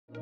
నమస్తే,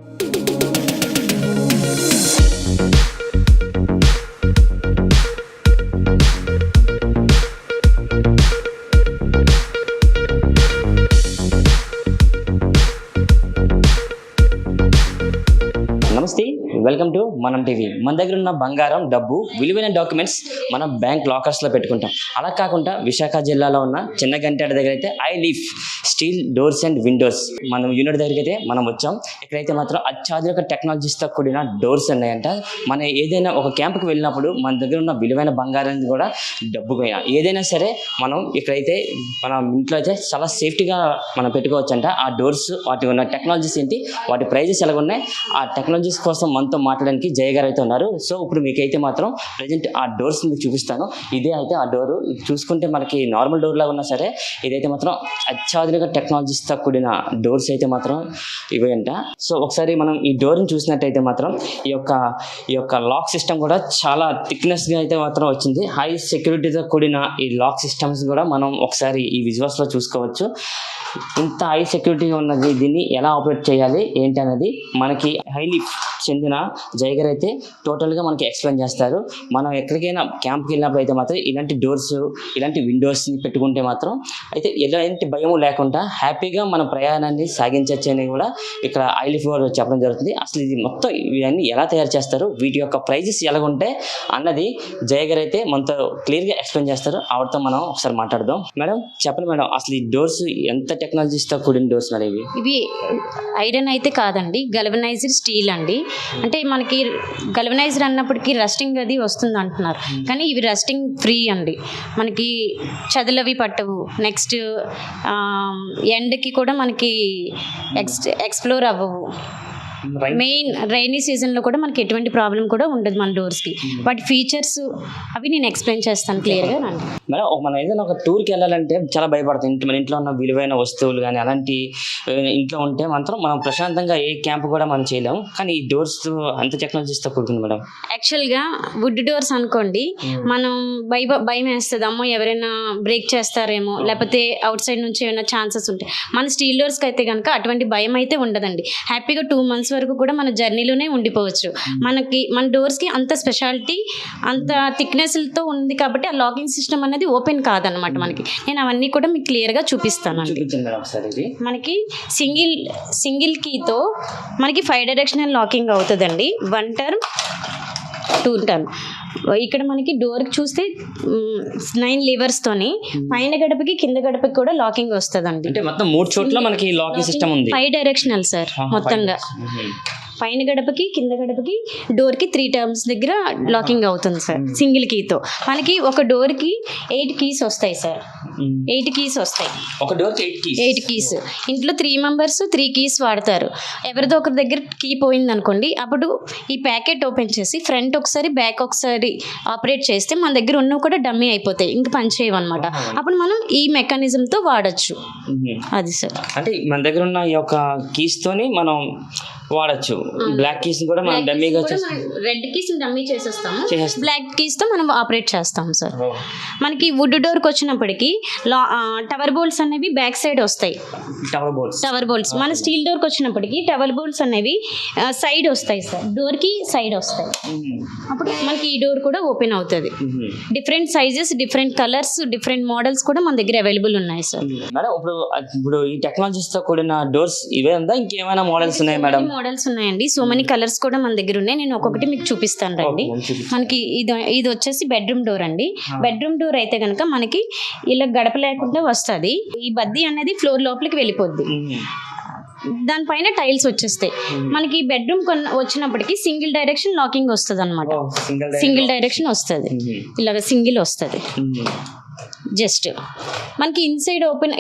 welcome to మనం TV. మన దగ్గర ఉన్న బంగారం, డబ్బు, విలువైన డాక్యుమెంట్స్ మనం బ్యాంక్ లాకర్స్లో పెట్టుకుంటాం. అలా కాకుండా విశాఖ జిల్లాలో ఉన్న చిన్నగంటేట దగ్గర అయితే I leaf steel doors and Windows మనం యూనిట్ దగ్గరికి అయితే మనం వచ్చాం. ఇక్కడైతే మాత్రం అత్యాధునిక టెక్నాలజీస్తో కూడిన డోర్స్ ఉన్నాయంట. మనం ఏదైనా ఒక క్యాంప్కి వెళ్ళినప్పుడు మన దగ్గర ఉన్న విలువైన బంగారాన్ని కూడా, డబ్బు ఏదైనా సరే మనం ఇక్కడైతే మన ఇంట్లో అయితే చాలా సేఫ్టీగా మనం పెట్టుకోవచ్చు అంట. ఆ డోర్స్, వాటి ఉన్న టెక్నాలజీస్ ఏంటి, వాటి ప్రైజెస్ ఎలా ఉన్నాయి, ఆ టెక్నాలజీస్ కోసం మనతో మాట్లాడడానికి జయ గారు అయితే ఉన్నారు. సో ఇప్పుడు మీకైతే మాత్రం ప్రజెంట్ ఆ డోర్స్ మీకు చూపిస్తాను. ఇదే అయితే ఆ డోరు. చూసుకుంటే మనకి నార్మల్ డోర్ లాగా ఉన్నా సరే ఇదైతే మాత్రం అత్యాధునిక టెక్నాలజీస్తో కూడిన డోర్స్ అయితే మాత్రం ఇవే అంట. సో ఒకసారి మనం ఈ డోర్ని చూసినట్టయితే మాత్రం ఈ యొక్క లాక్ సిస్టమ్ కూడా చాలా థిక్నెస్గా అయితే మాత్రం వచ్చింది. హై సెక్యూరిటీతో కూడిన ఈ లాక్ సిస్టమ్స్ కూడా మనం ఒకసారి ఈ విజువల్స్లో చూసుకోవచ్చు. ఇంత హై సెక్యూరిటీగా ఉన్నది, దీన్ని ఎలా ఆపరేట్ చేయాలి ఏంటి అనేది మనకి హైలీ చెందిన జయ గారు అయితే టోటల్గా మనకి ఎక్స్ప్లెయిన్ చేస్తారు. మనం ఎక్కడికైనా క్యాంప్కి వెళ్ళినప్పుడు అయితే మాత్రం ఇలాంటి డోర్స్, ఇలాంటి విండోస్ని పెట్టుకుంటే మాత్రం అయితే ఎలాంటి భయము లేకుండా హ్యాపీగా మన ప్రయాణాన్ని సాగించవచ్చు అని కూడా ఇక్కడ ఐలీఫ్ వారు చెప్పడం జరుగుతుంది. అసలు ఇది మొత్తం ఇవన్నీ ఎలా తయారు చేస్తారు, వీటి యొక్క ప్రైజెస్ ఎలా ఉంటాయి అన్నది జయ గారు అయితే మనతో క్లియర్గా ఎక్స్ప్లెయిన్ చేస్తారు. ఆవిడతో మనం ఒకసారి మాట్లాడదాం. మేడం చెప్పండి మేడం, అసలు ఈ డోర్స్ ఎంత టెక్నాలజీస్తో కూడిన డోర్స్ మరి? ఇవి ఐరన్ అయితే కాదండి, గల్వనైజ్డ్ స్టీల్ అండి. అంటే మనకి గల్వనైజ్డ్ అన్నప్పటికీ రస్టింగ్ అది వస్తుంది అంటున్నారు, కానీ ఇవి రస్టింగ్ ఫ్రీ అండి. మనకి చదులవి పట్టవు. నెక్స్ట్ ఎండకి కూడా మనకి ఎక్స్ప్లోర్ అవ్వవు. మెయిన్ రైనీ సీజన్లో కూడా మనకి ఎటువంటి ప్రాబ్లం కూడా ఉండదు మన డోర్స్కి. వాటి ఫీచర్స్ అవి నేను ఎక్స్ప్లెయిన్ చేస్తాను క్లియర్గా. మేడం మనం ఏదైనా ఒక టూర్కి వెళ్ళాలంటే చాలా భయపడతాం. మన ఇంట్లో ఉన్న విలువైన వస్తువులు కానీ అలాంటి ఇంట్లో ఉంటే మాత్రం మనం ప్రశాంతంగా ఏ క్యాంప్ కూడా మనం చేయలేము. కానీ ఈ డోర్స్ అంత టెక్నాలజీస్తో కూడుకుంది మేడం. యాక్చువల్గా వుడ్ డోర్స్ అనుకోండి, మనం భయం వేస్తుంది, అమ్మో ఎవరైనా బ్రేక్ చేస్తారేమో, లేకపోతే అవుట్ సైడ్ నుంచి ఏమైనా ఛాన్సెస్ ఉంటాయి. మన స్టీల్ డోర్స్కి అయితే కనుక అటువంటి భయం అయితే ఉండదండి. హ్యాపీగా 2 months వరకు కూడా మన జర్నీలోనే ఉండిపోవచ్చు. మన డోర్స్కి అంత స్పెషాలిటీ, అంత థిక్నెస్లతో ఉంది కాబట్టి ఆ లాకింగ్ సిస్టమ్ అనేది ఓపెన్ కాదనమాట మనకి. నేను అవన్నీ కూడా మీకు క్లియర్గా చూపిస్తానండి. మనకి సింగిల్ కీతో మనకి 5 directional లాకింగ్ అవుతుందండి. 1 turn 2 turn. ఇక్కడ మనకి డోర్కి చూస్తే 9 levers-తోని పైన గడపకి కింద గడపకి కూడా లాకింగ్ వస్తుందండి. అంటే మొత్తం 3 చోట్ల మనకి లాకింగ్ సిస్టమ్ ఉంది. 5 directional సార్ మొత్తంగా. పైన గడపకి కింద గడపకి డోర్కి 3 terms దగ్గర లాకింగ్ అవుతుంది సార్ సింగిల్ కీతో. మనకి ఒక డోర్కి 8 keys వస్తాయి సార్. 8 keys వస్తాయి. ఒక డోర్కి 8 keys. ఇంట్లో 3 members 3 keys వాడతారు. ఎవరిదో ఒకరి దగ్గర కీ పోయింది అనుకోండి, అప్పుడు ఈ ప్యాకెట్ ఓపెన్ చేసి ఫ్రంట్ ఒకసారి బ్యాక్ ఒకసారి ఆపరేట్ చేస్తే మన దగ్గర ఉన్నవి కూడా డమ్మీ అయిపోతాయి, ఇంక పనిచేయవు అనమాట. అప్పుడు మనం ఈ మెకానిజంతో వాడచ్చు. అది సార్. అంటే మన దగ్గర ఉన్న ఈ యొక్క కీస్తోని మనం వాడచ్చు. బ్లాక్ కీస్ కూడా మనం డమ్మీగా రెడ్ కీస్ డమ్మీ చేసేస్తాము, బ్లాక్ కీస్ తో మనం ఆపరేట్ చేస్తాం సార్. మనకి వుడ్ డోర్కి వచ్చినప్పటికీ టవర్ బోల్ట్స్ అనేవి బ్యాక్ సైడ్ వస్తాయి. Tower bolts. మన స్టీల్ డోర్కి వచ్చినప్పటికీ టవర్ బోల్ట్స్ అనేవి సైడ్ వస్తాయి సార్, డోర్ కి సైడ్ వస్తాయి. అప్పుడు మనకి ఈ డోర్ కూడా ఓపెన్ అవుతుంది. Different sizes, different colours, different models కూడా మన దగ్గర అవైలబుల్ ఉన్నాయి సార్. మేడం ఇప్పుడు ఈ టెక్నాలజీస్ తో కూడిన డోర్స్ ఇవే ఉందా, ఇంకేమైనా మోడల్స్ ఉన్నాయి మేడం? మోడల్స్ ఉన్నాయండి. సో మెనీ కలర్స్ కూడా మన దగ్గర ఉన్నాయి. నేను ఒక్కొక్కటి మీకు చూపిస్తాను రండి. మనకి ఇది వచ్చేసి బెడ్రూమ్ డోర్ అండి. బెడ్రూమ్ డోర్ అయితే కనుక మనకి ఇలా గడప లేకుండా వస్తుంది. ఈ బద్ది అనేది ఫ్లోర్ లోపలికి వెళ్ళిపోద్ది. దానిపైన టైల్స్ వచ్చేస్తాయి. మనకి బెడ్రూమ్ వచ్చినప్పటికీ సింగిల్ డైరెక్షన్ లాకింగ్ వస్తుంది అనమాట. సింగిల్ డైరెక్షన్ వస్తుంది, ఇలాగ సింగిల్ వస్తుంది. జస్ట్ మనకి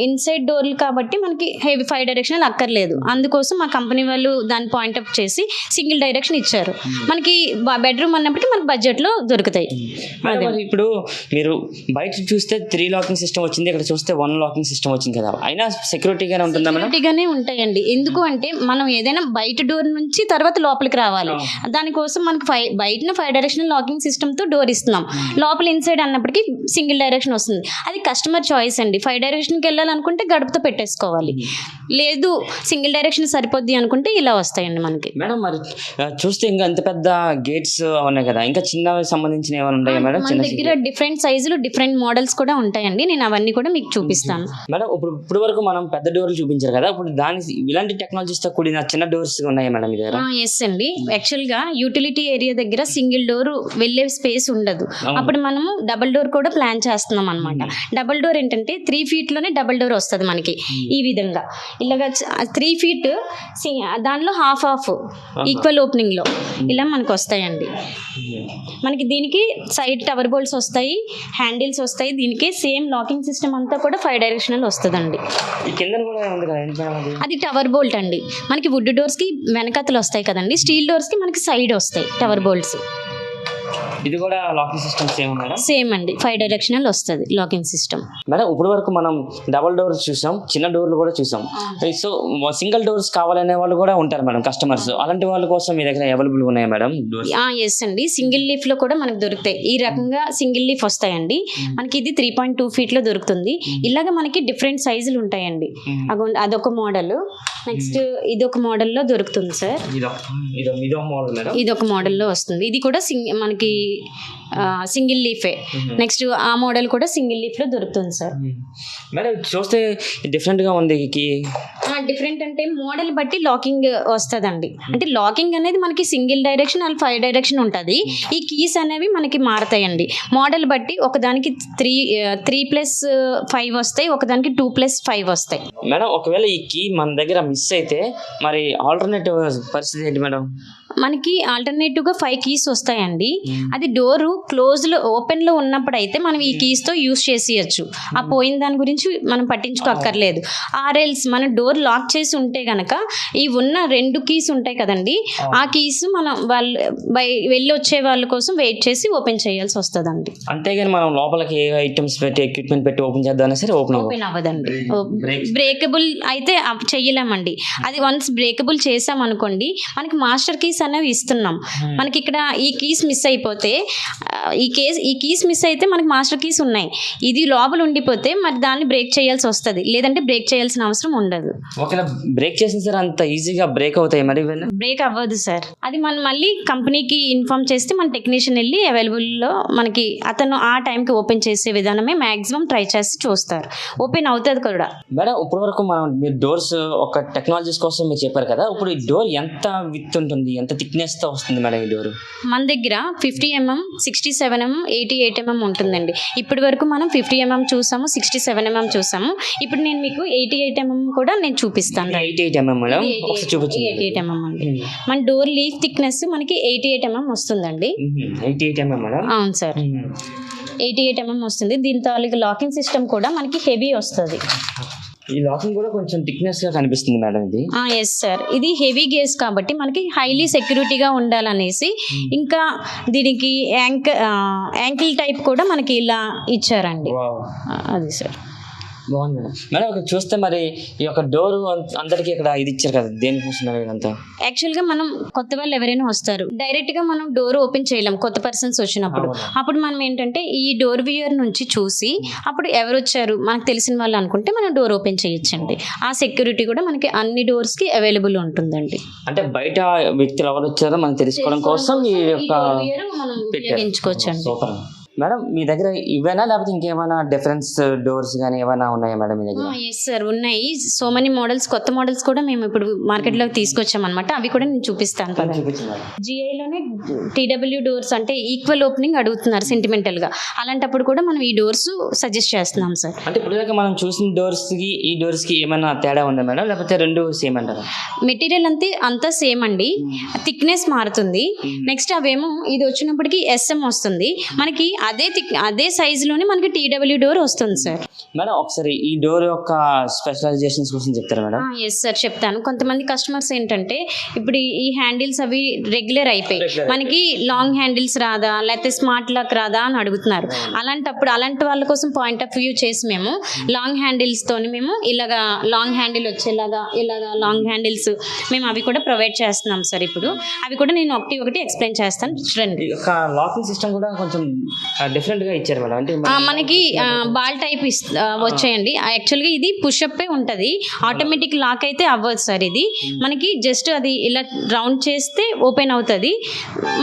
ఇన్సైడ్ డోర్లు కాబట్టి మనకి హెవీ 5 directional అక్కర్లేదు. అందుకోసం మా కంపెనీ వాళ్ళు దాన్ని పాయింట్అప్ చేసి సింగిల్ డైరెక్షన్ ఇచ్చారు. మనకి బెడ్రూమ్ అన్నప్పటికీ మనకి బడ్జెట్లో దొరుకుతాయి. ఇప్పుడు మీరు బయట చూస్తే 3 లాకింగ్ సిస్టమ్ వచ్చింది, ఇక్కడ చూస్తే 1 లాకింగ్ సిస్టమ్ వచ్చింది కదా, అయినా సెక్యూరిటీగానే ఉంటుందా? సెక్యూరిటీగానే ఉంటాయండి. ఎందుకు అంటే మనం ఏదైనా బయట డోర్ నుంచి తర్వాత లోపలికి రావాలి, దానికోసం మనకి బయటన 5 directional లాకింగ్ సిస్టమ్తో డోర్ ఇస్తున్నాం. లోపల ఇన్సైడ్ అన్నప్పటికీ సింగిల్ డైరెక్షన్ వస్తుంది. అది కస్టమర్ చాయిస్ అండి. 5 డైరెక్షన్కి వెళ్ళాలనుకుంటే గడుపుతో పెట్టేసుకోవాలి, లేదు సింగిల్ డైరెక్షన్ సరిపోద్ది అనుకుంటే ఇలా వస్తాయండి మనకి. మేడం మరి చూస్తే ఇంకా అంత పెద్ద గేట్స్ ఉన్నాయి కదా, ఇంకా చిన్నవి సంబంధించిన ఏమైనా ఉన్నాయా మేడం? మన దగ్గర డిఫరెంట్ సైజులు డిఫరెంట్ మోడల్స్ కూడా ఉంటాయండి, నేను అవన్నీ కూడా మీకు చూపిస్తాను. మేడం ఇప్పుడు వరకు మనం పెద్ద డోర్లు చూపించారు కదా, ఇప్పుడు ఇలాంటి టెక్నాలజీస్ తో కూడిన చిన్న డోర్స్ ఉన్నాయా మేడం మీ దగ్గర? ఎస్ అండి, యాక్చువల్ గా యూటిలిటీ ఏరియా దగ్గర సింగిల్ డోర్ వెళ్ళే స్పేస్ ఉండదు, అప్పుడు మనము డబుల్ డోర్ కూడా ప్లాన్ చేస్తున్నాం అనమాట. డబుల్ డోర్ ఏంటంటే 3 feet లోనే డబుల్ డోర్ వస్తుంది మనకి. ఈ విధంగా ఇలాగా 3 feet దానిలో హాఫ్ ఈక్వల్ ఓపెనింగ్ లో ఇలా మనకు వస్తాయండి. మనకి దీనికి సైడ్ టవర్ బోల్ట్స్ వస్తాయి, హ్యాండిల్స్ వస్తాయి, దీనికి సేమ్ లాకింగ్ సిస్టమ్ అంతా కూడా 5 డైరెక్షనల్ వస్తుందండి. అది టవర్ బోల్ట్ అండి. మనకి వుడ్ డోర్స్ కి వెనకతలు వస్తాయి కదండి, స్టీల్ డోర్స్ కి మనకి సైడ్ వస్తాయి టవర్ బోల్ట్స్. ఇది కూడా లాకింగ్ సిస్టమ్ సేమ్ అండి, 5 డైరెక్షనల్ వస్తుంది లాకింగ్ సిస్టమ్. మేడం ఇప్పుడు వరకు మనం డబుల్ డోర్స్ చూసాం, చిన్న డోర్లు కూడా చూసాం. సో సింగిల్ డోర్స్ కావాలనే వాళ్ళు కూడా ఉంటారు మేడం కస్టమర్స్, అలాంటి వాళ్ళ కోసం మీ దగ్గర అవైలబుల్ ఉన్నాయా మేడం డోర్స్? ఎస్ అండి, సింగిల్ లీఫ్ లో కూడా మనకు దొరుకుతాయి. ఈ రకంగా సింగిల్ లీఫ్ వస్తాయండి మనకి. ఇది 3.2 feet లో దొరుకుతుంది. ఇలాగ మనకి డిఫరెంట్ సైజులు ఉంటాయండి. అదొక మోడల్. నెక్స్ట్ ఇదొక మోడల్లో దొరుకుతుంది సార్, ఇదొక మోడల్లో వస్తుంది. ఇది కూడా మనకి సింగిల్ లీఫే. నెక్స్ట్ ఆ మోడల్ కూడా సింగిల్ లీఫ్ లో దొరుకుతుంది సార్. మేడం చూస్తే డిఫరెంట్ గా ఉంది. డిఫరెంట్ అంటే మోడల్ బట్టి లాకింగ్ వస్తుందండి. అంటే లాకింగ్ అనేది మనకి సింగిల్ డైరెక్షన్ 5 డైరెక్షన్ ఉంటుంది. ఈ కీస్ అనేవి మనకి మారతాయండి మోడల్ బట్టి. ఒకదానికి 3+5 వస్తాయి, ఒకదానికి 2+5 వస్తాయి. మేడం ఒకవేళ ఈ కీ మన దగ్గర మిస్ అయితే మరి ఆల్టర్నేటివ్ పరిస్థితి ఏంటి మేడం? మనకి ఆల్టర్నేటివ్ గా 5 keys వస్తాయండి. అది డోరు క్లోజ్ లో ఓపెన్ లో ఉన్నప్పుడు అయితే మనం ఈ కీస్ తో యూస్ చేసేయచ్చు. ఆ పోయిన దాని గురించి మనం పట్టించుకోక్కర్లేదు. ఆర్ఎల్స్ మన డోర్ లాక్ చేసి ఉంటే గనక ఈ ఉన్న 2 keys ఉంటాయి కదండి, ఆ కీస్ మనం వాళ్ళు వెళ్ళి వచ్చే వాళ్ళ కోసం వెయిట్ చేసి ఓపెన్ చేయాల్సి వస్తుందండి. అంతేగాని మనం లోపలికి ఏ ఐటమ్స్ పెట్టి ఎక్విప్మెంట్ పెట్టి ఓపెన్ చేద్దామన్నా సరే ఓపెన్ అవ్వదండి. బ్రేకబుల్ అయితే చెయ్యలేమండి. అది వన్స్ బ్రేకబుల్ చేసాం అనుకోండి, మనకి మాస్టర్ కీస్ అనేవి ఇస్తున్నాం. మనకి ఇక్కడ ఈ కీస్ మిస్ అయిపోతే ఈ కీస్ మిస్ అయితే మనకి మాస్టర్ కీస్ ఉన్నాయి, ఇది లోపల ఉండిపోతే మరి దాన్ని బ్రేక్ చేయాల్సి వస్తుంది, లేదంటే బ్రేక్ చేయాల్సిన అవసరం ఉండదు. ఒకవేళ బ్రేక్ చేసిన సార్ అంత ఈజీగా బ్రేక్ అవుతాయి మరి? బ్రేక్ అవ్వదు సార్, అది మనం మళ్ళీ కంపెనీకి ఇన్ఫార్మ్ చేస్తే మన టెక్నీషియన్ వెళ్ళి అవైలబుల్లో మనకి అతను ఆ టైంకి ఓపెన్ చేసే విధానమే మ్యాక్సిమం ట్రై చేసి చూస్తారు. ఓపెన్ అవుతుంది కూడా. మేడం ఇప్పటి వరకు మనం మీరు డోర్స్ ఒక టెక్నాలజీస్ కోసం మీరు చెప్పారు కదా, ఇప్పుడు ఈ డోర్ ఎంత విత్ ఉంటుంది, ఎంత థిక్నెస్ తో వస్తుంది మేడం ఈ డోర్? మన దగ్గర 50 mm, 67 mm, 88 mm ఉంటుందండి. ఇప్పటి వరకు మనం 50 mm చూసాము, 67 mm చూసాము. ఇప్పుడు నేను మీకు 88 mm కూడా నేను చూపిస్తాను. 88 mm మేడం, ఒకసారి చూపించండి. 88 mm అండి. మన డోర్ లీఫ్ థిక్నెస్ మనకి 88 mm వస్తుందండి. 88 mm మేడం? అవును సార్, 88 mm వస్తుంది. దీంతో లాకింగ్ సిస్టమ్ కూడా మనకి హెవీ వస్తుంది. ఈ లాకింగ్ కూడా కొంచెం థిక్నెస్ గా కనిపిస్తుంది మేడం ఇది. ఎస్ సార్, ఇది హెవీ గేస్ కాబట్టి మనకి హైలీ సెక్యూరిటీగా ఉండాలనేసి ఇంకా దీనికి యాంకిల్ టైప్ కూడా మనకి ఇలా ఇచ్చారండి. అది సార్ బాగుంది మేడం. మేడం ఇక్కడ చూస్తే మరి ఈ యొక్క డోర్ అందరికి ఇక్కడ ఇది ఇచ్చారు కదా, దేనికోసం ఇదంతా? యాక్చువల్ గా మనం కొత్త వాళ్ళు ఎవరైనా వస్తారు, డైరెక్ట్ గా మనం డోర్ ఓపెన్ చేయలేం కొత్త పర్సన్స్ వచ్చినప్పుడు. అప్పుడు మనం ఏంటంటే ఈ డోర్ వ్యూయర్ నుంచి చూసి అప్పుడు ఎవరు వచ్చారు మనకు తెలిసిన వాళ్ళు అనుకుంటే మనం డోర్ ఓపెన్ చేయొచ్చండి. ఆ సెక్యూరిటీ కూడా మనకి అన్ని డోర్స్ కి అవైలబుల్ ఉంటుందండి. అంటే బయట వ్యక్తులు ఎవరు వచ్చారో మనం తెలుసుకోవడం కోసం ఈ యొక్క మనం ఉపయోగించుకోవచ్చండి. Super madam. మీ దగ్గర ఇవేనా లేకపోతే ఇంకేమైనా డిఫరెన్స్ డోర్స్ కానీ ఏమైనా ఉన్నాయా మేడం మీ దగ్గర? ఎస్ సార్, ఉన్నాయి. సో మెనీ మోడల్స్, కొత్త మోడల్స్ కూడా మేము ఇప్పుడు మార్కెట్లోకి తీసుకొచ్చాం అనమాట. అవి కూడా నేను చూపిస్తాను కదా. జిఐలోనే టీడబ్ల్యూ డోర్స్ అంటే ఈక్వల్ ఓపెనింగ్ అడుగుతున్నారు సెంటిమెంటల్ గా, అలాంటప్పుడు కూడా మనం ఈ డోర్స్ సజెస్ట్ చేస్తున్నాం సార్. అంటే ఇప్పుడు మనం చూసిన డోర్స్ కి ఈ డోర్స్ కి ఏమైనా తేడా ఉందా మేడం, లేకపోతే రెండు సేమ్ అంటారా? మెటీరియల్ అంతా సేమ్ అండి, థిక్నెస్ మారుతుంది. నెక్స్ట్ అవేమో ఇది వచ్చినప్పటికి SM వస్తుంది మనకి. అదే సైజులోనే మనకి టీడబ్ల్యూ డోర్ వస్తుంది సార్. మేడం ఒకసారి ఈ డోర్ యొక్క స్పెషలైజేషన్స్ కోసం చెప్తారా మేడం? ఎస్ సార్ చెప్తాను. కొంతమంది కస్టమర్స్ ఏంటంటే ఇప్పుడు ఈ హ్యాండిల్స్ అవి రెగ్యులర్ అయిపోయి మనకి లాంగ్ హ్యాండిల్స్ రాదా లేకపోతే స్మార్ట్ లాక్ రాదా అని అడుగుతున్నారు. అలాంటి వాళ్ళ కోసం పాయింట్ ఆఫ్ వ్యూ చేసి మేము లాంగ్ హ్యాండిల్స్ తోని మేము ఇలాగా లాంగ్ హ్యాండిల్ వచ్చేలాగా ఇలాగా లాంగ్ హ్యాండిల్స్ మేము అవి కూడా ప్రొవైడ్ చేస్తున్నాం సార్. ఇప్పుడు అవి కూడా నేను ఒకటి ఎక్స్ప్లెయిన్ చేస్తాను చూడండి. లాకింగ్ సిస్టమ్ కూడా కొంచెం డిఫరెంట్ గా ఇచ్చారు మేడం. అంటే మనకి బాల్ టైప్ వచ్చాయండి. యాక్చువల్గా ఇది పుషప్ ఉంటుంది, ఆటోమేటిక్ లాక్ అయితే అవ్వదు సార్. ఇది మనకి జస్ట్ అది ఇలా రౌండ్ చేస్తే ఓపెన్ అవుతుంది,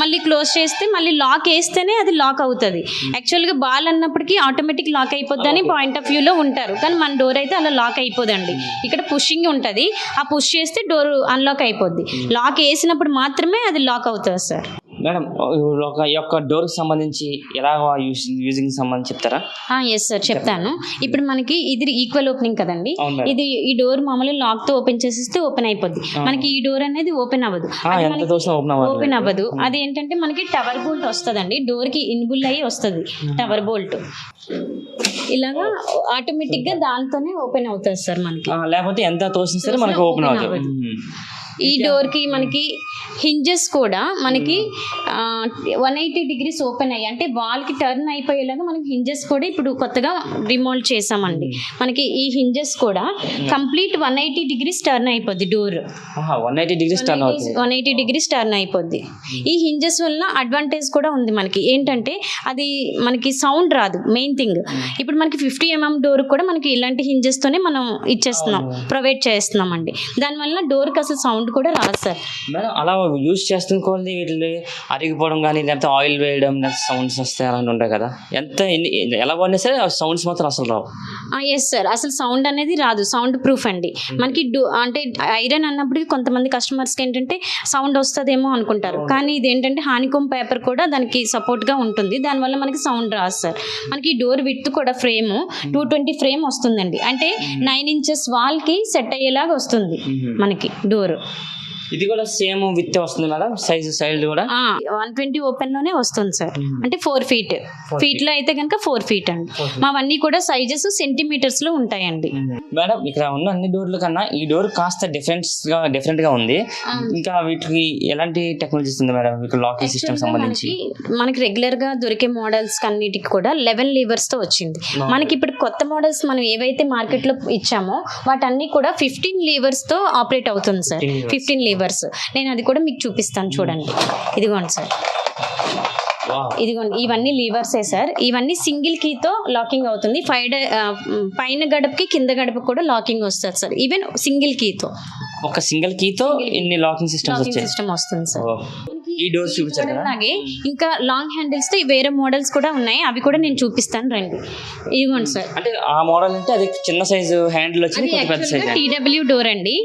మళ్ళీ క్లోజ్ చేస్తే మళ్ళీ లాక్ వేస్తేనే అది లాక్ అవుతుంది. యాక్చువల్గా బాల్ అన్నప్పటికీ ఆటోమేటిక్ లాక్ అయిపోద్ది అని పాయింట్ ఆఫ్ వ్యూలో ఉంటారు, కానీ మన డోర్ అయితే అలా లాక్ అయిపోదండి. ఇక్కడ పుషింగ్ ఉంటుంది, ఆ పుష్ చేస్తే డోర్ అన్లాక్ అయిపోద్ది. లాక్ వేసినప్పుడు మాత్రమే అది లాక్ అవుతుంది సార్. మేడం ఈ యొక్క డోర్ కి సంబంధించి ఎలా యూజింగ్ సంబంధించి చెప్తారా? ఎస్ సార్ చెప్తాను. ఇప్పుడు మనకి ఇది ఈక్వల్ ఓపెనింగ్ కదండి. అవును మేడం. ఇది ఈ డోర్ మామూలు లాక్ తో ఓపెన్ చేసేస్తే ఓపెన్ అయిపోద్ది. మనకి ఈ డోర్ అనేది ఓపెన్ అవ్వదు, ఎంత దోసం ఓపెన్ అవ్వదు. అది ఏంటంటే మనకి టవర్ బోల్ట్ వస్తుందండి, డోర్ కి ఇన్బుల్ అయ్యి వస్తుంది టవర్ బోల్ట్. ఇలాగా ఆటోమేటిక్ గా దాంతోనే ఓపెన్ అవుతుంది సార్ మనకి. లేకపోతే ఎంత తోసినా సరే మనకి ఓపెన్ అవుతుంది. ఈ డోర్ కి మనకి హింజెస్ కూడా మనకి 180 degrees ఓపెన్ అయ్యి, అంటే వాల్ కి టర్న్ అయిపోయేలాగా మనకి హింజెస్ కూడా ఇప్పుడు కొత్తగా రిమోల్డ్ చేసామండి. మనకి ఈ హింజెస్ కూడా కంప్లీట్ 180 degrees టర్న్ అయిపోద్ది డోర్. 180 degrees టర్న్ అవుతుంది. 180 degrees టర్న్ అయిపోద్ది. ఈ హింజెస్ వల్ల అడ్వాంటేజ్ కూడా ఉంది మనకి. ఏంటంటే అది మనకి సౌండ్ రాదు, మెయిన్ థింగ్. ఇప్పుడు మనకి 50 mm డోర్ కూడా మనకి ఇలాంటి హింజెస్ తోనే మనం ఇచ్చేస్తున్నాం, ప్రొవైడ్ చేస్తున్నాం అండి. దానివల్ల డోర్ కి అసలు సౌండ్ కూడా రాదు సార్. మేడం అలా యూజ్ చేస్తున్న వీటిని అరిగిపోవడం కానీ లేకపోతే ఆయిల్ వేయడం లేకపోతే సౌండ్స్ వస్తాయి అలాంటి ఉంటాయి కదా, ఎలా వాడినా సరే సౌండ్స్ మాత్రం అసలు రావు. ఎస్ సార్, అసలు సౌండ్ అనేది రాదు, సౌండ్ ప్రూఫ్ అండి మనకి. అంటే ఐరన్ అన్నప్పటికీ కొంతమంది కస్టమర్స్కి ఏంటంటే సౌండ్ వస్తుందేమో అనుకుంటారు, కానీ ఇది ఏంటంటే హానికోమ్ పేపర్ కూడా దానికి సపోర్ట్గా ఉంటుంది, దానివల్ల మనకి సౌండ్ రాదు సార్. మనకి డోర్ విడ్త్ కూడా ఫ్రేమ్ 220 ఫ్రేమ్ వస్తుందండి, అంటే 9 inches వాల్కి సెట్ అయ్యేలాగా వస్తుంది మనకి డోర్. ఇది కూడా సేమ్ విత్ వస్తుంది మేడం, సైజ్ కూడా 120 ఓపెన్ లోనే వస్తుంది సార్. అంటే 4 feet ఫీట్ లో అయితే కనుక 4 feet అండి. మావన్నీ కూడా సైజెస్ సెంటీమీటర్స్ లో ఉంటాయండి. మేడం ఇక్కడ ఉన్న అన్ని డోర్ల కన్నా ఈ డోర్ కాస్త డిఫరెంట్ గా ఉంది. ఇంకా వీటికి ఎలాంటి టెక్నాలజీస్ ఉంది మేడం లాకింగ్ సిస్టమ్ సంబంధించి? మనకి రెగ్యులర్ గా దొరికే మోడల్స్ అన్నిటికి కూడా 11 levers తో వచ్చింది. మనకి ఇప్పుడు కొత్త మోడల్స్ మనం ఏవైతే మార్కెట్ లో ఇచ్చామో వాటన్ని కూడా 15 levers తో ఆపరేట్ అవుతుంది సార్. 15 levers. నేను అది కూడా మీకు చూపిస్తాను, చూడండి. ఇదిగోండి సార్, ఇదిగోండి, ఇవన్నీ లీవర్సే సార్. ఇవన్నీ సింగిల్ కీతో లాకింగ్ అవుతుంది. పైన గడపకి కింద గడపకి కూడా లాకింగ్ వస్తుంది సార్, ఈవెన్ సింగిల్ కీతో. ఒక సింగిల్ కీతో ఇన్ని లాకింగ్ సిస్టమ్ వస్తుంది సార్. ఈ డోర్స్ చూపించారు కదా, అలాగే ఇంకా లాంగ్ హ్యాండిల్స్ తో వేరే మోడల్స్ కూడా ఉన్నాయి, అవి కూడా నేను చూపిస్తాను రండి. ఇదిగోండి సార్. అంటే ఆ మోడల్ అంటే అది చిన్న సైజు హ్యాండిల్ వచ్చింది, పెద్ద సైజ్ టీడబ్ల్యూ డోర్ అండి.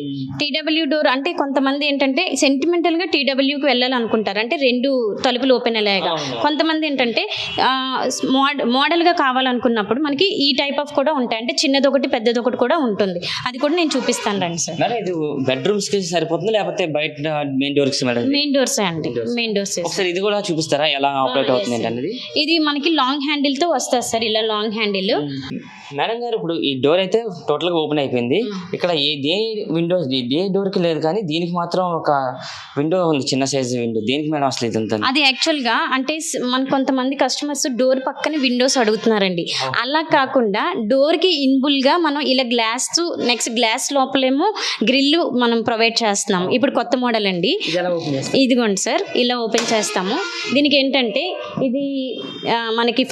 టీడబ్ల్యూ డోర్ అంటే కొంతమంది ఏంటంటే సెంటిమెంటల్ గా టీడబ్ల్యూకి వెళ్ళాలనుకుంటారు, అంటే 2 తలుపులు ఓపెన్ అయ్యేలాగా. కొంతమంది ఏంటంటే మోడల్ గా కావాలనుకున్నప్పుడు మనకి ఈ టైప్ ఆఫ్ కూడా ఉంటాయి, అంటే చిన్నది ఒకటి పెద్దది ఒకటి కూడా ఉంటుంది, అది కూడా నేను చూపిస్తాను రండి సార్. ఇది బెడ్రూమ్స్ కి సరిపోతుంది లేకపోతే బయట మెయిన్ డోర్స్? మెయిన్ డోర్స్ అండి, మెయిన్ డోర్స్. ఒకసారి ఇది కూడా చూపిస్తారా ఎలా ఆపరేట్ అవుతుంది అనేది? ఇది మనకి లాంగ్ హ్యాండిల్ తో వస్తుంది సార్, ఇలా లాంగ్ హ్యాండిల్. మేడం గారు ఇప్పుడు ఈ డోర్ అయితే టోటల్ గా ఓపెన్ అయిపోయింది. ఇక్కడ ఏ విండోస్ ఏ డోర్ కి లేదు, కానీ దీనికి మాత్రం ఒక విండో ఉంది, చిన్న సైజ్ విండో. దేనికి మేడం అసలు ఇది? అది యాక్చువల్ గా అంటే మన కొంతమంది కస్టమర్స్ డోర్ పక్కన విండోస్ అడుగుతున్నారండి. అలా కాకుండా డోర్ కి ఇన్బుల్ గా మనం ఇలా గ్లాస్, నెక్స్ట్ గ్లాస్ లోపలేమో గ్రిల్ మనం ప్రొవైడ్ చేస్తున్నాం. ఇప్పుడు కొత్త మోడల్ అండి, ఇదిగోండి సార్, ఇలా ఓపెన్ చేస్తాము. దీనికి ఏంటంటే ఇది మనకి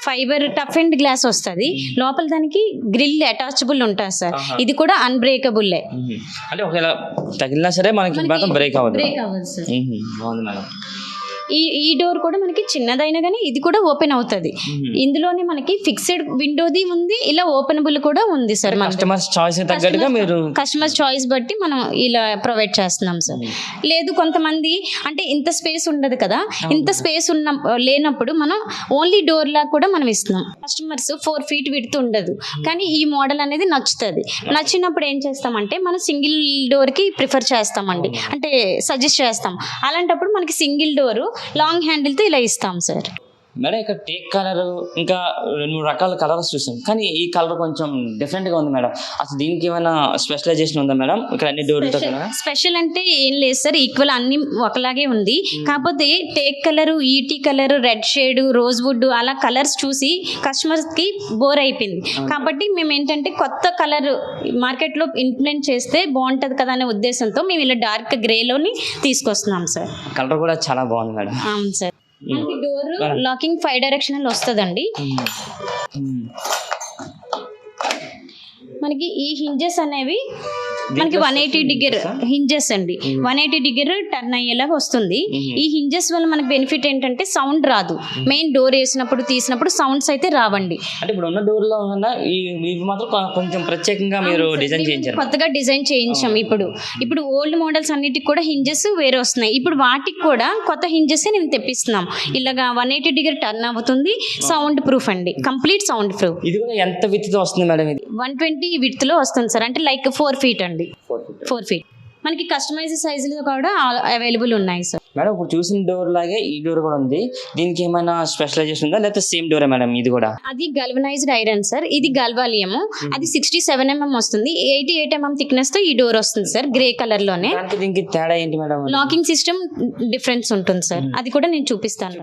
ఫైబర్ టఫ్ అండ్ గ్లాస్ వస్తుంది, లోపల దానికి గ్రిల్ అటాచబుల్ ఉంటుంది సార్. ఇది కూడా అన్బ్రేకబుల్, అంటే ఒకవేళ తగిలినా సరే మనకి బ్రేక్ అవ్వదు సార్. బాగుంది మేడం. ఈ డోర్ కూడా మనకి చిన్నదైనా కానీ ఇది కూడా ఓపెన్ అవుతుంది. ఇందులోనే మనకి ఫిక్స్డ్ విండోది ఉంది, ఇలా ఓపెనబుల్ కూడా ఉంది సార్. కస్టమర్స్ చాయిస్ తగ్గట్టుగా మీరు కస్టమర్స్ చాయిస్ బట్టి మనం ఇలా ప్రొవైడ్ చేస్తున్నాం సార్. లేదు కొంతమంది అంటే ఇంత స్పేస్ ఉండదు కదా, ఇంత స్పేస్ లేనప్పుడు మనం ఓన్లీ డోర్ లా కూడా మనం ఇస్తున్నాం. కస్టమర్స్ 4 feet విడ్త్ ఉండదు, కానీ ఈ మోడల్ అనేది నచ్చుతుంది. నచ్చినప్పుడు ఏం చేస్తామంటే మనం సింగిల్ డోర్ కి ప్రిఫర్ చేస్తామండి, అంటే సజెస్ట్ చేస్తాం. అలాంటప్పుడు మనకి సింగిల్ డోరు లాంగ్ హ్యాండిల్తో ఇలా ఇస్తాం సార్. మేడం ఇక్కడ టేక్ కలర్ ఇంకా 2-3 రకాల కలర్స్ చూసాం, కానీ ఈ కలర్ కొంచెం డిఫరెంట్ గా ఉంది మేడం. అసలు దీనికి ఏమైనా స్పెషలైజేషన్ ఉందా మేడం ఇక్కడ అన్ని డోర్లతో? స్పెషల్ అంటే ఏం లేదు సార్, ఈక్వల్ అన్ని ఒకలాగే ఉంది. కాకపోతే టేక్ కలర్, ఈటీ colour, red shade, rosewood అలా కలర్స్ చూసి కస్టమర్స్ కి బోర్ అయిపోయింది. కాబట్టి మేము ఏంటంటే కొత్త కలర్ మార్కెట్ లో ఇంప్లిమెంట్ చేస్తే బాగుంటది కదా అనే ఉద్దేశంతో మేము ఇలా డార్క్ గ్రేలోని తీసుకొస్తున్నాం సార్. కలర్ కూడా చాలా బాగుంది మేడం. అవును సార్. మనకి డోర్ డోర్ లాకింగ్ 5 డైరెక్షనల్ వస్తుందండి. మనకి ఈ హింజెస్ అనేవి మనకి 180 డిగ్రీ హింజెస్ అండి. 180 డిగ్రీ టర్న్ అయ్యేలాగా వస్తుంది. ఈ హింజెస్ వల్ల మనకి బెనిఫిట్ ఏంటంటే సౌండ్ రాదు. మెయిన్ డోర్ వేసినప్పుడు తీసినప్పుడు సౌండ్స్ అయితే రావండి. అంటే ఇప్పుడు ఉన్న డోర్ లో ఇవి మాత్రం కొంచెం ప్రత్యేకంగా మీరు డిజైన్ చేయించారు, కొత్తగా డిజైన్ చేయించాం. ఇప్పుడు ఓల్డ్ మోడల్స్ అన్నిటికి కూడా హింజెస్ వేరే వస్తున్నాయి. ఇప్పుడు వాటికి కూడా కొత్త హింజెస్ నేను తెప్పిస్తున్నాం. ఇలాగా 180 డిగ్రీ టర్న్ అవుతుంది. సౌండ్ ప్రూఫ్ అండి, కంప్లీట్ సౌండ్ ప్రూఫ్. ఇది కూడా ఎంత విత్ తో వస్తుంది మేడం? ఇది 120 విడ్త్ లో వస్తుంది సార్. అంటే లైక్ 4 ఫీట్ అండి. 4 ఫీట్ మనకి కస్టమైజ్ సైజులు కూడా అవైలబుల్ ఉన్నాయి సార్. మేడం ఇప్పుడు చూసిన డోర్ లాగే ఈ డోర్ కూడా ఉంది. దీనికి ఏమైనా స్పెషలైజేషన్ ఉందా లేకపోతే సేమ్ డోరే మేడం ఇది కూడా? అది గల్వనైజ్డ్ ఐరన్ సార్. ఇది గల్వాలియం. అది 67 mm వస్తుంది. 88 mm థిక్నెస్ తో ఈ డోర్ వస్తుంది సార్, గ్రే కలర్ లోనే. దీనికి తేడా ఏంటి మేడం? లాకింగ్ సిస్టమ్ డిఫరెన్స్ ఉంటుంది సార్. అది కూడా నేను చూపిస్తాను.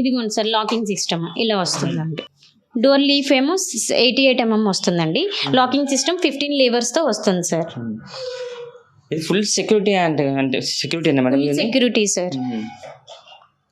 ఇదిగోండి సార్, లాకింగ్ సిస్టమ్ ఇలా వస్తుందండి. డోర్ లీఫ్ ఏమో 88 mm వస్తుందండి. లాకింగ్ సిస్టమ్ 15 levers తో వస్తుంది సార్. ఇది ఫుల్ సెక్యూరిటీ అంటే security madam? Security sir,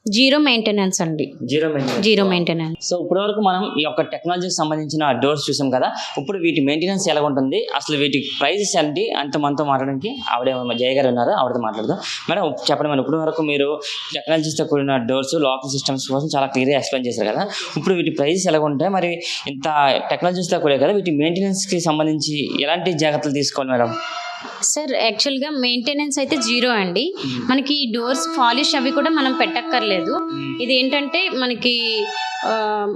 zero maintenance అండి. Zero maintenance. సో ఇప్పటి వరకు మనం ఈ యొక్క టెక్నాలజీకి సంబంధించిన డోర్స్ చూసాం కదా. ఇప్పుడు వీటి మెయింటెనెన్స్ ఎలా ఉంటుంది, అసలు వీటి ప్రైజెస్ ఏంటి అంత మనతో మాట్లాడడానికి ఆవిడ జయ గారు ఉన్నారు, ఆవిడతో మాట్లాడదాం. మేడం చెప్పండి మేడం, ఇప్పటి వరకు మీరు టెక్నాలజీస్తో కూడిన డోర్స్ లాకింగ్ సిస్టమ్స్ కోసం చాలా క్లియర్గా ఎక్స్ప్లెయిన్ చేశారు కదా. ఇప్పుడు వీటి ప్రైజెస్ ఎలా ఉంటాయి, మరి ఇంత టెక్నాలజీస్తో కూడే కదా వీటి మెయింటెనెన్స్కి సంబంధించి ఎలాంటి జాగ్రత్తలు తీసుకోవాలి మేడం? సార్ యాక్చువల్గా మెయింటెనెన్స్ అయితే జీరో అండి. మనకి డోర్స్ పాలిష్ అవి కూడా మనం పెట్టక్కర్లేదు. ఇది ఏంటంటే మనకి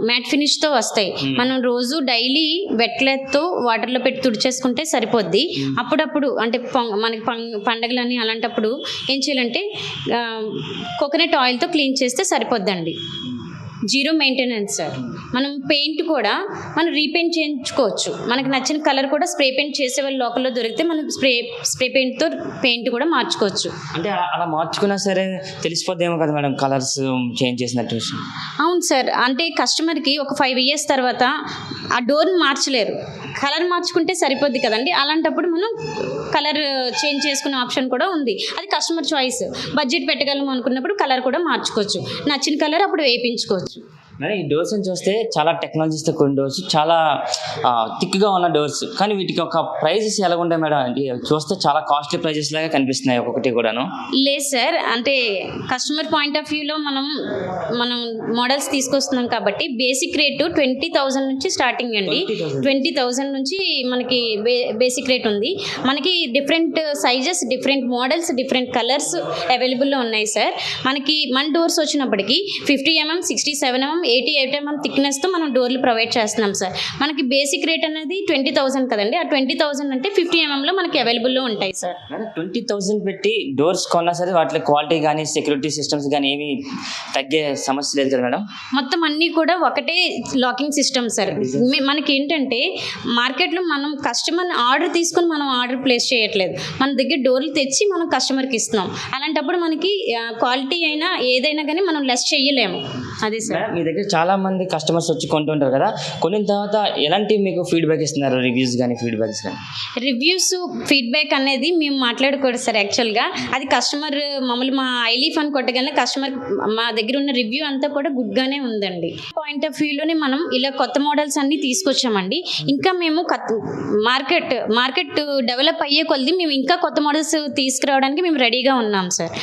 మ్యాట్ ఫినిష్తో వస్తాయి. మనం రోజు డైలీ వెట్లెత్తో వాటర్లో పెట్టి తుడిచేసుకుంటే సరిపోద్ది. అప్పుడప్పుడు అంటే మనకి పండగలని అలాంటప్పుడు ఏం చేయాలంటే కోకోనట్ ఆయిల్తో క్లీన్ చేస్తే సరిపోద్దండి. Zero maintenance sir. మనం పెయింట్ కూడా మనం రీపెయింట్ చేయించుకోవచ్చు. మనకి నచ్చిన కలర్ కూడా స్ప్రే పెయింట్ చేసే వాళ్ళు లోకల్లో దొరికితే మనం స్ప్రే పెయింట్తో పెయింట్ కూడా మార్చుకోవచ్చు. అంటే అలా మార్చుకున్నా సరే తెలిసిపోద్దేమో కదా మేడం కలర్స్ చేంజ్ చేసినట్టు? అవును సార్. అంటే కస్టమర్కి ఒక 5 years తర్వాత ఆ డోర్ని మార్చలేరు, కలర్ మార్చుకుంటే సరిపోద్ది కదండి. అలాంటప్పుడు మనం కలర్ చేంజ్ చేసుకునే ఆప్షన్ కూడా ఉంది. అది కస్టమర్ చాయిస్. బడ్జెట్ పెట్టగలం అనుకున్నప్పుడు కలర్ కూడా మార్చుకోవచ్చు. నచ్చిన కలర్ అప్పుడు వేయించుకోవచ్చు. మేడం ఈ డోర్స్ చూస్తే చాలా టెక్నాలజీస్తో కొన్ని డోర్స్, చాలా థిక్గా ఉన్న డోర్స్, కానీ వీటికి ఒక ప్రైజెస్ ఎలా ఉంటాయి మేడం? చూస్తే చాలా కాస్ట్లీ ప్రైజెస్ లాగా కనిపిస్తున్నాయి ఒక్కొక్కటి కూడాను. లేదు సార్, అంటే కస్టమర్ పాయింట్ ఆఫ్ వ్యూలో మనం మోడల్స్ తీసుకొస్తున్నాం కాబట్టి బేసిక్ రేటు 20,000 నుంచి స్టార్టింగ్ అండి. 20,000 నుంచి మనకి బేసిక్ రేట్ ఉంది. మనకి different sizes, different models, different colours అవైలబుల్లో ఉన్నాయి సార్. మనకి మన డోర్స్ వచ్చినప్పటికీ 50 mm, 67 mm, 88 mm థిక్నెస్తో మనం డోర్లు ప్రొవైడ్ చేస్తున్నాం సార్. మనకి బేసిక్ రేట్ అనేది 20,000 కదండి. ఆ 20,000 అంటే 50 mm మనకి అవైలబుల్లో ఉంటాయి సార్. 20,000 పెట్టి డోర్స్ కొన్నా సరే వాటి క్వాలిటీ కానీ సెక్యూరిటీ సిస్టమ్స్ కానీ ఏమి తగ్గే సమస్య లేదు కదా మేడం? మొత్తం అన్నీ కూడా ఒకటే లాకింగ్ సిస్టమ్ సార్. మనకి ఏంటంటే మార్కెట్లో మనం కస్టమర్ని ఆర్డర్ తీసుకొని మనం ఆర్డర్ ప్లేస్ చేయట్లేదు. మన దగ్గర డోర్లు తెచ్చి మనం కస్టమర్కి ఇస్తున్నాం. అలాంటప్పుడు మనకి క్వాలిటీ అయినా ఏదైనా కానీ మనం లెస్ చేయలేము. అదే సార్. మీ దగ్గర చాలా మంది కస్టమర్స్ వచ్చి కొంటుంటారు కదా, కొన్న తర్వాత ఎలాంటి మీకు ఫీడ్బ్యాక్ ఇస్తున్నారు? రివ్యూస్ కానీ ఫీడ్బ్యాక్స్ కానీ? రివ్యూస్ ఫీడ్బ్యాక్ అనేది మేము మాట్లాడుకోరు సార్. యాక్చువల్గా అది కస్టమర్ మమ్మల్ని మా ఐలీఫ్ అని కొట్టగానే కస్టమర్ మా దగ్గర ఉన్న రివ్యూ అంతా కూడా గుడ్గానే ఉందండి. పాయింట్ ఆఫ్ వ్యూలోనే మనం ఇలా కొత్త మోడల్స్ అన్నీ తీసుకొచ్చామండి. ఇంకా మేము మార్కెట్ డెవలప్ అయ్యే కొద్ది మేము ఇంకా కొత్త మోడల్స్ తీసుకురావడానికి మేము రెడీగా ఉన్నాం సార్.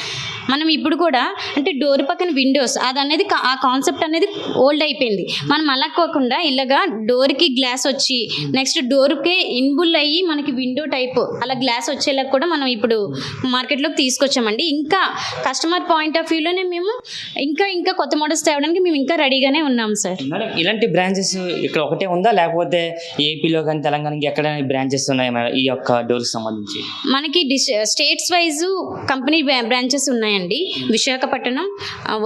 మనం ఇప్పుడు కూడా అంటే డోర్ పక్కన విండోస్ అది అనేది ఆ కాన్సెప్ట్ అనేది ఓల్డ్ అయిపోయింది. మనం అలా కాకుండా ఇలాగా డోర్కి గ్లాస్ వచ్చి నెక్స్ట్ డోర్కే ఇన్బుల్ అయ్యి మనకి విండో టైప్ అలా గ్లాస్ వచ్చేలా కూడా మనం ఇప్పుడు మార్కెట్లోకి తీసుకొచ్చామండి. ఇంకా కస్టమర్ పాయింట్ ఆఫ్ వ్యూలోనే మేము ఇంకా కొత్త మోడల్స్ తేవడానికి మేము ఇంకా రెడీగానే ఉన్నాం సార్. మేడం ఇలాంటి బ్రాంచెస్ ఇక్కడ ఒకటే ఉందా, లేకపోతే ఏపీలో కానీ తెలంగాణకి ఎక్కడైనా బ్రాంచెస్ ఉన్నాయి మేడం ఈ యొక్క డోర్కి సంబంధించి? మనకి స్టేట్స్ వైజ్ కంపెనీ బ్రాంచెస్ ఉన్నాయండి. విశాఖపట్నం,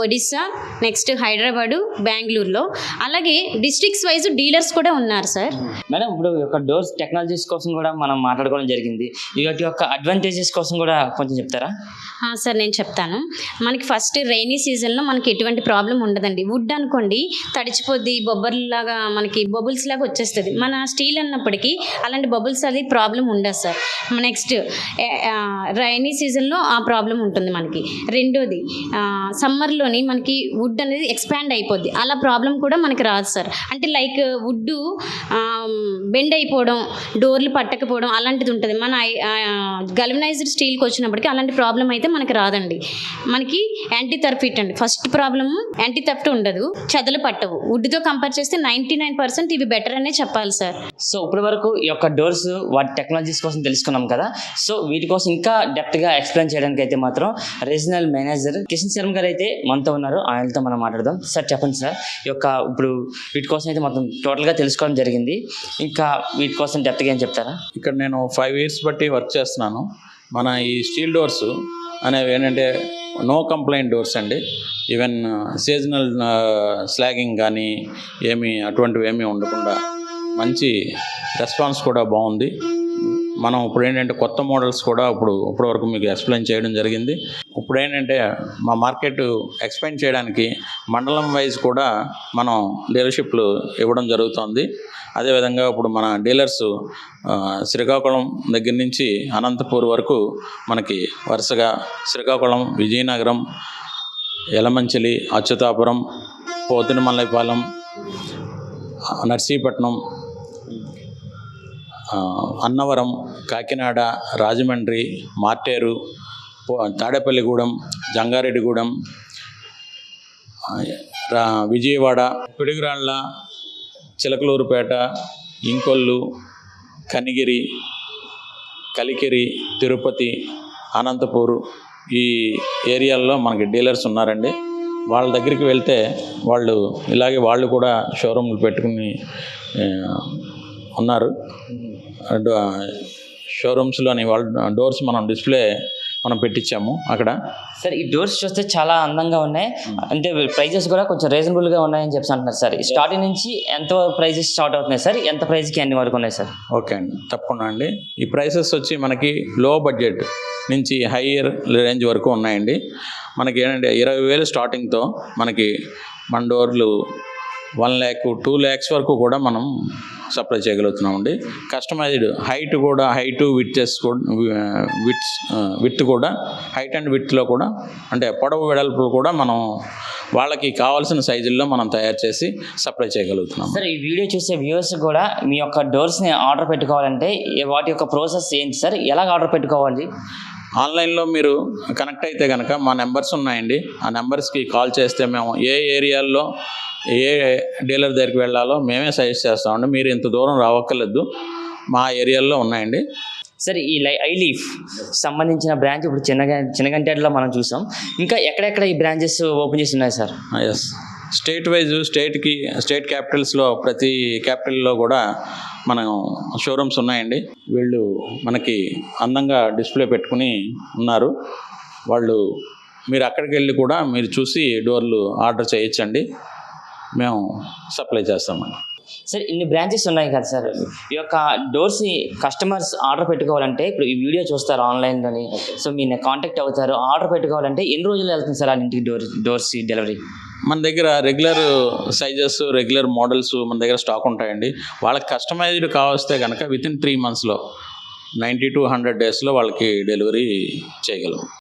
ఒడిస్సా, నెక్స్ట్ హైదరాబాదు, బెంగళూరులో. అలాగే డిస్ట్రిక్ట్స్ వైజ్ డీలర్స్ కూడా ఉన్నారు సార్. మేడం ఇప్పుడు యొక్క డోర్స్ టెక్నాలజీస్ కోసం కూడా మనం మాట్లాడుకోవడం జరిగింది. వీటి యొక్క అడ్వాంటేజెస్ కోసం కూడా కొంచెం చెప్తారా? సార్ నేను చెప్తాను. మనకి ఫస్ట్ రైనీ సీజన్లో మనకి ఎటువంటి ప్రాబ్లం ఉండదండి. వుడ్ అనుకోండి తడిచిపోద్ది, బొబ్బర్లాగా మనకి బబుల్స్ లాగా వచ్చేస్తుంది. మన స్టీల్ అన్నప్పటికీ అలాంటి బబుల్స్ అది ప్రాబ్లం ఉండదు సార్. నెక్స్ట్ రైనీ సీజన్లో ఆ ప్రాబ్లం ఉంటుంది మనకి. రెండోది సమ్మర్లోని మనకి వుడ్ అనేది ఎక్స్పాండ్ అయిపోద్ది, అలా ప్రాబ్లం కూడా మనకి రాదు సార్. అంటే లైక్ వుడ్ బెండ్ అయిపోవడం, డోర్లు పట్టకపోవడం అలాంటిది ఉంటుంది. మన గల్వనైజ్డ్ స్టీల్కి వచ్చినప్పటికీ అలాంటి ప్రాబ్లం అయితే మనకి రాదండి. మనకి యాంటీ థెఫ్ట్ అండి ఫస్ట్ ప్రాబ్లమ్, యాంటీ థెఫ్ట్ ఉండదు, చెదలు పట్టవు. వుడ్తో కంపేర్ చేస్తే 99% ఇవి బెటర్ అనే చెప్పాలి సార్. సో ఇప్పటి వరకు ఈ యొక్క డోర్స్ వాటి టెక్నాలజీస్ కోసం తెలుసుకున్నాం కదా. సో వీటి కోసం ఇంకా డెప్త్గా ఎక్స్ప్లెయిన్ చేయడానికి అయితే మాత్రం రీజనల్ మేనేజర్ కిషన్ శర్మ గారు అయితే మనతో ఉన్నారు. ఆయనతో మనం మాట్లాడదాం. సార్ చెప్పండి సార్, ఈ యొక్క ఇప్పుడు వీటి కోసం అయితే మొత్తం టోటల్గా తెలుసుకోవడం జరిగింది. ఇంకా వీటి కోసం డెప్త్గా ఏం చెప్తారా? ఇక్కడ నేను 5 years బట్టి వర్క్ చేస్తున్నాను. మన ఈ స్టీల్ డోర్స్ అనేవి ఏంటంటే నో కంప్లైంట్ డోర్స్ అండి. ఈవెన్ సీజనల్ స్లాగింగ్ కానీ అటువంటివి ఏమీ ఉండకుండా మంచి రెస్పాన్స్ కూడా బాగుంది. మనం ఇప్పుడు ఏంటంటే కొత్త మోడల్స్ కూడా ఇప్పటివరకు మీకు ఎక్స్ప్లెయిన్ చేయడం జరిగింది. ఇప్పుడు ఏంటంటే మా మార్కెట్ ఎక్స్పాండ్ చేయడానికి మండలం వైజ్ కూడా మనం డీలర్షిప్లు ఇవ్వడం జరుగుతుంది. అదేవిధంగా ఇప్పుడు మన డీలర్స్ శ్రీకాకుళం దగ్గర నుంచి అనంతపూర్ వరకు మనకి వరుసగా శ్రీకాకుళం, విజయనగరం, యలమంచిలి, అచ్యుతాపురం, పోతినమల్లైపాలెం, నర్సీపట్నం, అన్నవరం, కాకినాడ, రాజమండ్రి, మార్టేరు, తాడేపల్లిగూడెం, జంగారెడ్డిగూడెం, విజయవాడ, పిడుగురాళ్ళ, చిలకలూరుపేట, ఇంకొల్లు, కనిగిరి, కలికిరి, తిరుపతి, అనంతపూరు ఈ ఏరియాల్లో మనకి డీలర్స్ ఉన్నారండి. వాళ్ళ దగ్గరికి వెళ్తే వాళ్ళు కూడా షోరూమ్లు పెట్టుకుని ఉన్నారు. షోరూమ్స్లోని వాళ్ళ డోర్స్ మనం పెట్టించాము అక్కడ. సార్ ఈ డోర్స్ చూస్తే చాలా అందంగా ఉన్నాయి, అంటే ప్రైజెస్ కూడా కొంచెం రీజనబుల్గా ఉన్నాయని చెప్పి అంటున్నారు సార్. స్టార్టింగ్ నుంచి ఎంత ప్రైజెస్ స్టార్ట్ అవుతున్నాయి సార్? ఎంత ప్రైస్కి అన్ని వరకు ఉన్నాయి సార్? ఓకే అండి, తప్పకుండా అండి. ఈ ప్రైసెస్ వచ్చి మనకి లో బడ్జెట్ నుంచి హైయర్ రేంజ్ వరకు ఉన్నాయండి. మనకి ఏంటంటే 20,000 స్టార్టింగ్తో మనకి మన డోర్లు 1 lakh, 2 lakhs వరకు కూడా మనం సప్లై చేయగలుగుతున్నామండి. కస్టమైజ్డ్ హైట్ విత్ కూడా హైట్ అండ్ విత్లో కూడా అంటే పొడవు వెడల్పులు కూడా మనం వాళ్ళకి కావాల్సిన సైజుల్లో మనం తయారు చేసి సప్లై చేయగలుగుతున్నాం. సార్ ఈ వీడియో చూసే వ్యూవర్స్ కూడా మీ యొక్క డోర్స్ని ఆర్డర్ పెట్టుకోవాలంటే వాటి యొక్క ప్రాసెస్ ఏంటి సార్? ఎలాగ ఆర్డర్ పెట్టుకోవాలి? ఆన్లైన్లో మీరు కనెక్ట్ అయితే కనుక మా నెంబర్స్ ఉన్నాయండి. ఆ నెంబర్స్కి కాల్ చేస్తే మేము ఏ ఏరియాల్లో ఏ డీలర్ దగ్గరికి వెళ్ళాలో మేమే సజెస్ట్ చేస్తామండి. మీరు ఇంత దూరం రావక్కర్లేదు, మా ఏరియాల్లో ఉన్నాయండి. సార్ ఈ ఐలీఫ్ సంబంధించిన బ్రాంచ్ ఇప్పుడు చిన్నగంటేటలో మనం చూసాం, ఇంకా ఎక్కడెక్కడ ఈ బ్రాంచెస్ ఓపెన్ చేసి ఉన్నాయి sir? Yes, state wise state క్యాపిటల్స్లో ప్రతి క్యాపిటల్లో కూడా మనం షోరూమ్స్ ఉన్నాయండి. వీళ్ళు మనకి అందంగా డిస్ప్లే పెట్టుకుని ఉన్నారు. మీరు అక్కడికి వెళ్ళి కూడా మీరు చూసి డోర్లు ఆర్డర్ చేయొచ్చండి, మేము సప్లై చేస్తామండి. సార్ ఇన్ని బ్రాంచెస్ ఉన్నాయి కదా సార్, ఈ యొక్క డోర్స్ని కస్టమర్స్ ఆర్డర్ పెట్టుకోవాలంటే ఇప్పుడు ఈ వీడియో చూస్తారు ఆన్లైన్లోని, సో మీరు కాంటాక్ట్ అవుతారు. ఆర్డర్ పెట్టుకోవాలంటే ఎన్ని రోజులు వెళ్తుంది సార్ ఆ ఇంటికి డోర్స్ డెలివరీ? మన దగ్గర రెగ్యులర్ సైజెస్, రెగ్యులర్ మోడల్స్ మన దగ్గర స్టాక్ ఉంటాయండి. వాళ్ళకి కస్టమైజ్డ్ కావస్తే కనుక వితిన్ 3 monthsలో 90 to 100 daysలో వాళ్ళకి డెలివరీ చేయగలం.